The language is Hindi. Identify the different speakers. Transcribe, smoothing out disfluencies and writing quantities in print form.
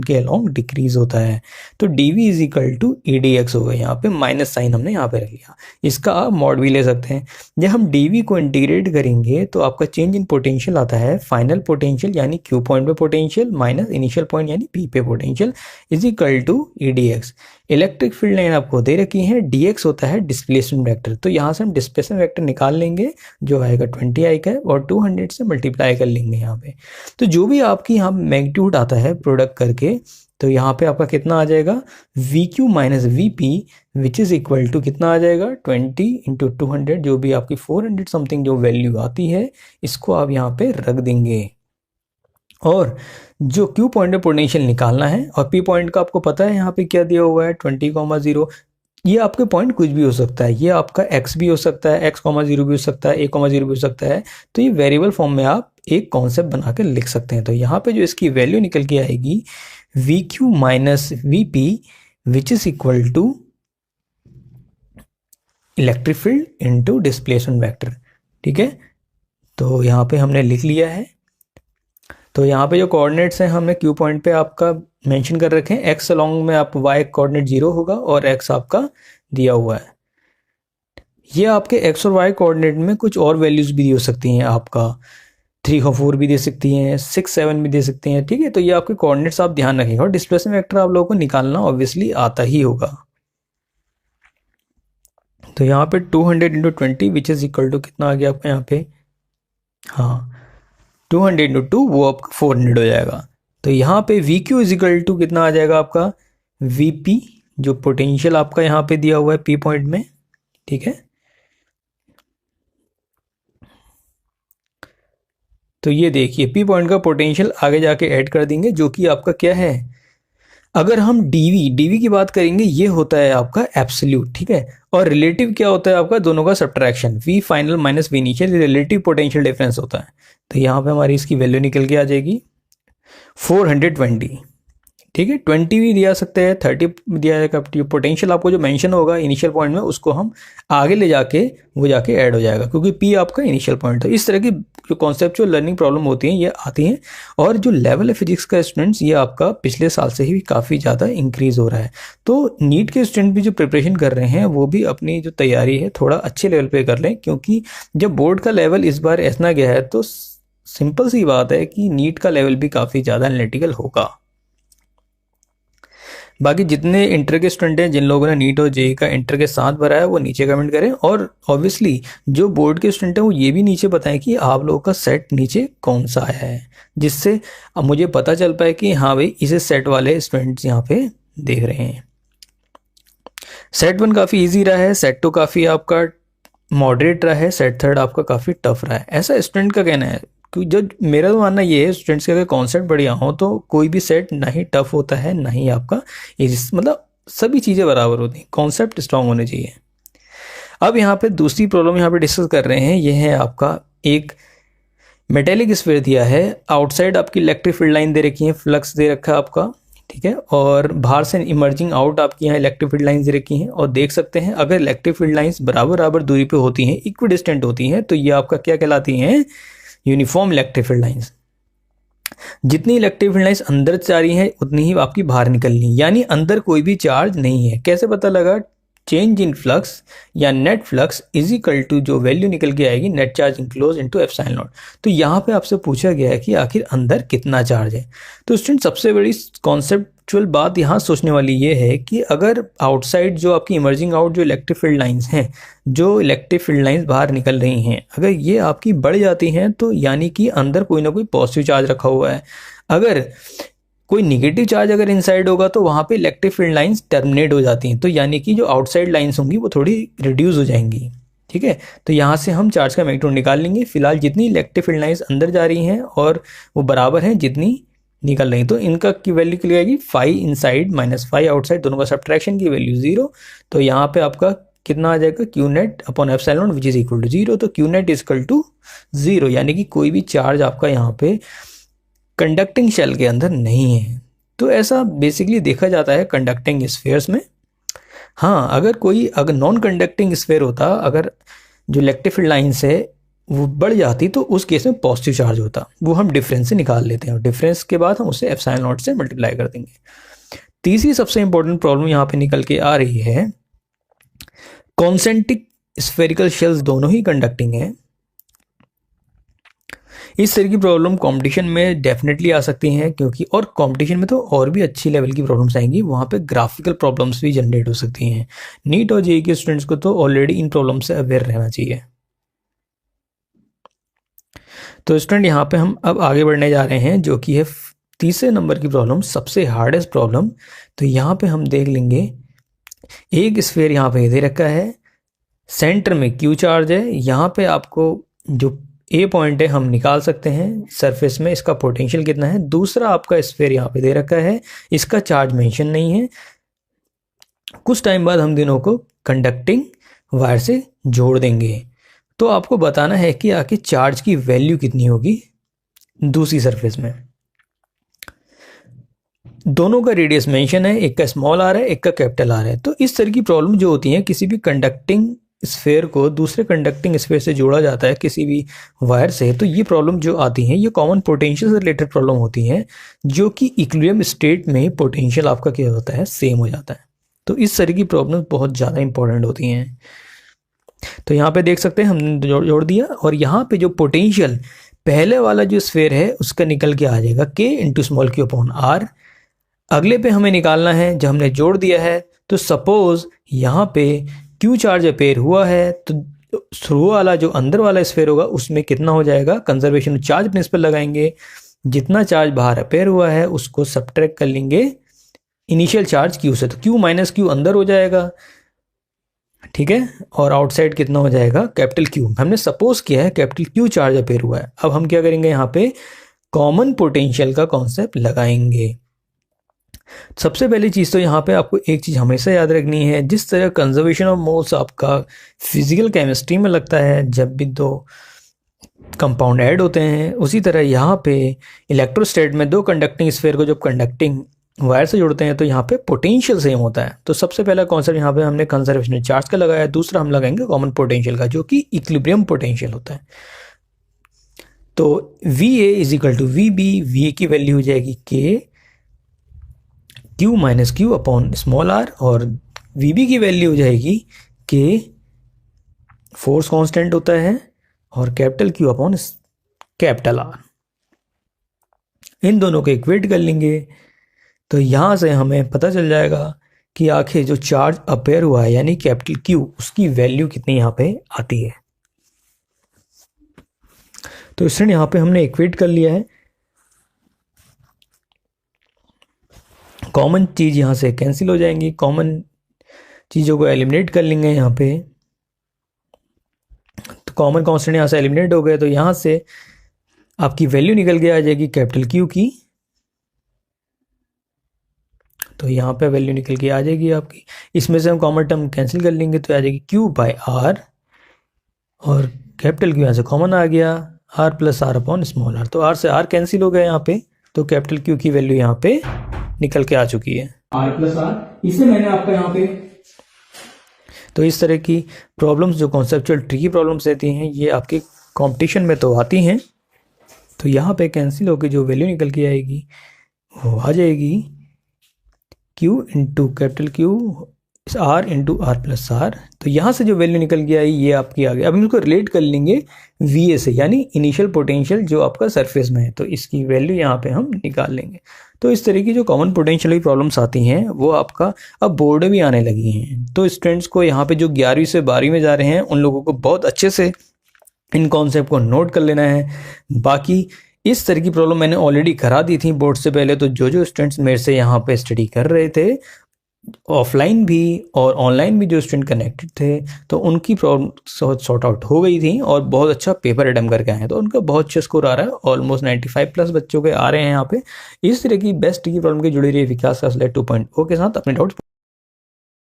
Speaker 1: के अलॉन्ग डिक्रीज होता है। तो dv is equal to EDX होगा, यहाँ पे माइनस साइन हमने यहाँ पे रख लिया। इसका आप मॉड भी ले सकते हैं। जब हम dv को इंटीग्रेट करेंगे तो आपका चेंज इन पोटेंशियल आता है फाइनल पोटेंशियल यानी q पॉइंट पे पोटेंशियल माइनस इनिशियल पॉइंट यानी p पे potential is equal to EDX। Electric field line आपको दे रखी है, dx होता है डिस्प्लेसमेंट वेक्टर, तो यहाँ से हम डिस्प्लेसमेंट वेक्टर निकाल लेंगे जो आएगा 20 आएगा और 200 से मल्टीप्लाई कर लेंगे यहाँ पे। तो जो भी आपकी यहाँ मैग्नीट्यूड आता है प्रोडक्ट करके, तो यहाँ पे आपका कितना आ जाएगा VQ minus VP which is equal to कितना आ जाएगा 20 इंटू 200, जो भी आपकी 400 समथिंग जो वैल्यू आती है इसको आप यहाँ पे रख देंगे। और जो Q पॉइंट पे पोटेंशियल निकालना है और P पॉइंट का आपको पता है यहाँ पे क्या दिया हुआ है 20,0। ये आपके पॉइंट कुछ भी हो सकता है, ये आपका x भी हो सकता है, x,0 भी हो सकता है, a,0 भी हो सकता है। तो ये वेरिएबल फॉर्म में आप एक कॉन्सेप्ट बना के लिख सकते हैं। तो यहाँ पे जो इसकी वैल्यू निकल के आएगी VQ minus VP which is equal to electric field into displacement vector. ठीक है, तो यहाँ पे हमने लिख लिया है। तो यहाँ पे जो कोऑर्डिनेट्स हैं हमने Q पॉइंट पे आपका मेंशन कर रखे हैं, x अलॉन्ग में आप y कोऑर्डिनेट 0 होगा और x आपका दिया हुआ है। ये आपके x और y कोऑर्डिनेट में कुछ और वैल्यूज भी दी हो सकती हैं, आपका 3 और 4 भी दे सकती हैं, 6 7 भी दे सकती हैं। ठीक है, तो ये आपके कोऑर्डिनेट्स आप ध्यान रखेंगे और डिस्प्लेसमेंट वेक्टर आप लोगों को निकालना ऑब्वियसली आता ही होगा। तो यहाँ पे 200 into 20 which is equal to कितना आ गया आपका यहाँ पे, हाँ 200 इंटू 2 वो आपका 400 हो जाएगा। तो यहाँ पे VQ इज इक्वल टू कितना आ जाएगा आपका VP, जो पोटेंशियल आपका यहाँ पे दिया हुआ है P पॉइंट में। ठीक है, तो ये देखिए P पॉइंट का पोटेंशियल आगे जाके ऐड कर देंगे जो कि आपका क्या है, अगर हम dv की बात करेंगे ये होता है आपका एब्सोल्यूट। ठीक है, और रिलेटिव क्या होता है आपका, दोनों का subtraction, V final minus V initial, relative potential difference होता है। तो यहाँ पे हमारी इसकी वैल्यू निकल के आ जाएगी 420। ठीक है, 20 भी दिया सकते हैं, 30 दिया जाएगा। पोटेंशियल आपको जो मेंशन होगा इनिशियल पॉइंट में उसको हम आगे ले जाके वो जाके ऐड हो जाएगा क्योंकि P आपका इनिशियल पॉइंट है। इस तरह की जो कॉन्सेप्चुअल लर्निंग प्रॉब्लम होती हैं ये आती हैं। और जो लेवल है फिजिक्स का स्टूडेंट्स ये आपका पिछले साल से ही काफ़ी ज़्यादा इंक्रीज हो रहा है। तो नीट के स्टूडेंट भी जो प्रिपरेशन कर रहे हैं वो भी अपनी जो तैयारी है थोड़ा अच्छे लेवल पर कर लें, क्योंकि जब बोर्ड का लेवल इस बार ऐसा गया है तो सिंपल सी बात है कि नीट का लेवल भी काफ़ी ज़्यादा एनालिटिकल होगा। बाकी जितने इंटर के स्टूडेंट हैं जिन लोगों ने नीट और जेई का इंटर के साथ भरा है वो नीचे कमेंट करें, और ऑब्वियसली जो बोर्ड के स्टूडेंट हैं वो ये भी नीचे बताएं कि आप लोगों का सेट नीचे कौन सा आया है, जिससे अब मुझे पता चल पाए कि हाँ भाई इसे सेट वाले स्टूडेंट्स यहाँ पे देख रहे हैं। सेट 1 काफ़ी ईजी रहा है, सेट 2 काफ़ी आपका मॉडरेट रहा है, सेट 3 आपका काफ़ी टफ रहा है, ऐसा स्टूडेंट का कहना है। जो मेरा तो मानना ये है स्टूडेंट्स के अगर कॉन्सेप्ट बढ़िया हो तो कोई भी सेट ना ही टफ होता है ना ही आपका मतलब सभी चीज़ें बराबर होती हैं, कॉन्सेप्ट स्ट्रांग होने चाहिए। अब यहाँ पे दूसरी प्रॉब्लम यहाँ पे डिस्कस कर रहे हैं, ये है आपका एक मेटेलिक स्फीयर दिया है, आउटसाइड आपकी इलेक्ट्रिक फील्ड लाइन दे रखी है, फ्लक्स दे रखा है आपका। ठीक है, और बाहर से इमर्जिंग आउट आपकी यहाँ इलेक्ट्रिक फील्ड लाइंस दे रखी हैं, और देख सकते हैं अगर इलेक्ट्रिक फील्ड लाइंस बराबर दूरी पे होती हैं, इक्विडिस्टेंट होती हैं, तो ये आपका क्या कहलाती हैं, यूनिफॉर्म इलेक्ट्रिक फील्ड लाइंस। जितनी इलेक्ट्रिक फील्ड लाइंस अंदर जा रही हैं उतनी ही आपकी बाहर निकलनी, यानी अंदर कोई भी चार्ज नहीं है। कैसे पता लगा, चेंज इन फ्लक्स या net flux is equal to जो वैल्यू निकल के आएगी net charge enclose into epsilon naught. तो यहाँ पे आपसे पूछा गया है कि आखिर अंदर कितना चार्ज है। तो स्टूडेंट सबसे बड़ी कॉन्सेप्चुअल बात यहाँ सोचने वाली ये है कि अगर आउटसाइड जो आपकी इमर्जिंग आउट जो इलेक्ट्रिक फील्ड लाइंस हैं, जो इलेक्ट्रिक फील्ड लाइंस बाहर निकल रही हैं, अगर ये आपकी बढ़ जाती हैं तो यानी कि अंदर कोई ना कोई पॉजिटिव चार्ज रखा हुआ है। अगर कोई निगेटिव चार्ज अगर इनसाइड होगा तो वहाँ पे इलेक्ट्रिक फील्ड लाइंस टर्मिनेट हो जाती हैं, तो यानी कि जो आउटसाइड लाइंस होंगी वो थोड़ी रिड्यूस हो जाएंगी। ठीक है, तो यहाँ से हम चार्ज का मैग्नीट्यूड निकाल लेंगे। फिलहाल जितनी इलेक्ट्रिक फील्ड लाइंस अंदर जा रही हैं और वो बराबर हैं जितनी निकल रही, तो इनका की वैल्यू क्या आएगी, 5 इनसाइड माइनस 5 आउटसाइड, दोनों का सब्ट्रैक्शन की वैल्यू 0। तो यहाँ पे आपका कितना आ जाएगा, q net upon epsilon naught which is equal to 0। तो q net is equal to 0, यानी कि कोई भी चार्ज आपका यहाँ पे कंडक्टिंग शेल के अंदर नहीं है। तो ऐसा बेसिकली देखा जाता है कंडक्टिंग स्फीयर्स में। हाँ, अगर नॉन कंडक्टिंग स्फीयर होता, अगर जो इलेक्ट्रिक फील्ड लाइंस है वो बढ़ जाती तो उस केस में पॉजिटिव चार्ज होता, वो हम डिफरेंस से निकाल लेते हैं और डिफरेंस के बाद हम उसे एप्सिलॉन नॉट से मल्टीप्लाई कर देंगे। तीसरी सबसे इंपॉर्टेंट प्रॉब्लम यहाँ पे निकल के आ रही है, कॉन्सेंट्रिक स्फेरिकल शेल्स दोनों ही कंडक्टिंग है। इस तरह की प्रॉब्लम कंपटीशन में डेफिनेटली आ सकती हैं, क्योंकि और कंपटीशन में तो और भी अच्छी लेवल की प्रॉब्लम्स आएंगी, वहाँ पे ग्राफिकल प्रॉब्लम्स भी जनरेट हो सकती हैं। नीट और जेईई के स्टूडेंट्स को तो ऑलरेडी इन प्रॉब्लम से अवेयर रहना चाहिए। तो स्टूडेंट यहाँ पे हम अब आगे बढ़ने जा रहे हैं, जो कि है तीसरे नंबर की प्रॉब्लम, सबसे हार्डेस्ट प्रॉब्लम। तो यहाँ पे हम देख लेंगे, एक स्फीयर यहाँ पे दे रखा है, सेंटर में क्यू चार्ज है, यहाँ पे आपको जो ए पॉइंट है हम निकाल सकते हैं सरफेस में, इसका पोटेंशियल कितना है। दूसरा आपका स्फीयर यहाँ पे दे रखा है, इसका चार्ज मेंशन नहीं है। कुछ टाइम बाद हम दोनों को कंडक्टिंग वायर से जोड़ देंगे, तो आपको बताना है कि आखिर चार्ज की वैल्यू कितनी होगी दूसरी सरफेस में। दोनों का रेडियस मेंशन है, एक का स्मॉल आर है, एक का कैपिटल आर है। तो इस तरह की प्रॉब्लम जो होती है, किसी भी कंडक्टिंग स्फीयर को दूसरे कंडक्टिंग स्फीयर से जोड़ा जाता है किसी भी वायर से, तो ये प्रॉब्लम जो आती हैं ये कॉमन पोटेंशियल से रिलेटेड प्रॉब्लम होती हैं, जो कि इक्विलिब्रियम स्टेट में पोटेंशियल आपका क्या होता है, सेम हो जाता है। तो इस तरह की प्रॉब्लम बहुत ज़्यादा इंपॉर्टेंट होती हैं। तो यहाँ पे देख सकते हैं हमने जोड़ दिया, और यहाँ पे जो पोटेंशियल पहले वाला जो स्फीयर है उसका निकल के आ जाएगा k into small q upon r. अगले पे हमें निकालना है, जब हमने जोड़ दिया है तो सपोज यहाँ पे क्यू चार्ज अपेयर हुआ है, तो थ्रू वाला जो अंदर वाला स्फीयर होगा उसमें कितना हो जाएगा, कंजर्वेशन चार्ज प्रिंसिपल लगाएंगे, जितना चार्ज बाहर अपेयर हुआ है उसको सब्ट्रैक्ट कर लेंगे इनिशियल चार्ज क्यू से, तो क्यू माइनस क्यू अंदर हो जाएगा, ठीक है, और आउटसाइड कितना हो जाएगा, कैपिटल क्यू। हमने सपोज किया है कैपिटल क्यू चार्ज अपेयर हुआ है। अब हम क्या करेंगे, यहाँ पे कॉमन पोटेंशियल का कॉन्सेप्ट लगाएंगे। सबसे पहली चीज़ तो यहाँ पे आपको एक चीज़ हमेशा याद रखनी है, जिस तरह कंजर्वेशन ऑफ मोल्स आपका फिजिकल केमिस्ट्री में लगता है जब भी दो कंपाउंड ऐड होते हैं, उसी तरह यहाँ पे इलेक्ट्रोस्टैट में दो कंडक्टिंग स्फीयर को जब कंडक्टिंग वायर से जोड़ते हैं तो यहाँ पे पोटेंशियल सेम होता है। तो सबसे पहला कॉन्सेप्ट यहाँ पे हमने कंजर्वेशन चार्ज का लगाया, दूसरा हम लगाएंगे कॉमन पोटेंशियल का, जो कि इक्विलिब्रियम पोटेंशियल होता है। तो V A is equal to V B, V A की वैल्यू हो जाएगी K Q minus Q upon small R, और वी बी की वैल्यू हो जाएगी के फोर्स कांस्टेंट होता है और capital Q upon capital R. इन दोनों को इक्वेट कर लेंगे, तो यहाँ से हमें पता चल जाएगा कि आखिर जो चार्ज अपेयर हुआ है यानी कैपिटल क्यू, उसकी वैल्यू कितनी यहाँ पे आती है। तो इसलिए यहाँ पे हमने इक्वेट कर लिया है, कॉमन चीज़ यहाँ से कैंसिल हो जाएंगी, कॉमन चीज़ों को एलिमिनेट कर लेंगे यहाँ पे, तो कॉमन कांस्टेंट यहाँ से एलिमिनेट हो गए, तो यहाँ से आपकी वैल्यू निकल के आ जाएगी कैपिटल क्यू की। तो यहाँ पे वैल्यू निकल के आ जाएगी आपकी, इसमें से हम कॉमन टर्म कैंसिल कर लेंगे तो आ जाएगी क्यू बाय आर, और कैपिटल क्यू यहाँ से कॉमन आ गया, r plus r upon small r. तो आर से आर कैंसिल हो गया यहाँ पे, तो कैपिटल क्यू की वैल्यू यहाँ पे निकल के आ चुकी है, आर प्लस आर। इसे मैंने आपका यहाँ पे, तो इस तरह की प्रॉब्लम्स जो कॉन्सेप्चुअल ट्रिकी प्रॉब्लम्स रहती हैं ये आपके कंपटीशन में तो आती हैं। तो यहाँ पे कैंसिल होकर जो वैल्यू निकल के आएगी वो आ जाएगी q into capital q r into r plus r. तो यहाँ से जो वैल्यू निकल के आई ये आपकी आ गई। अब हम इसको रिलेट कर लेंगे वी ए से, यानी इनिशियल पोटेंशियल जो आपका सरफेस में है, तो इसकी वैल्यू यहाँ पे हम निकाल लेंगे। तो इस तरह की जो कॉमन पोटेंशियल की प्रॉब्लम्स आती हैं वो आपका अब बोर्ड में भी आने लगी हैं। तो स्टूडेंट्स को यहाँ पे जो 11वीं से 12वीं में जा रहे हैं उन लोगों को बहुत अच्छे से इन कॉन्सेप्ट को नोट कर लेना है। बाकी इस तरह की प्रॉब्लम मैंने ऑलरेडी करा दी थी बोर्ड से पहले, तो जो स्टूडेंट्स मेरे से यहाँ पे स्टडी कर रहे थे ऑफलाइन भी और ऑनलाइन भी, जो स्टूडेंट कनेक्टेड थे, तो उनकी प्रॉब्लम सॉर्ट आउट हो गई थी और बहुत अच्छा पेपर अटेम्प्ट करके आए हैं। तो उनका बहुत अच्छा स्कोर आ रहा है, ऑलमोस्ट 95 प्लस बच्चों के आ रहे हैं यहाँ पे। इस तरह की बेस्ट की प्रॉब्लम की जुड़ी रही विकास का 2.0 के साथ अपने डाउट्स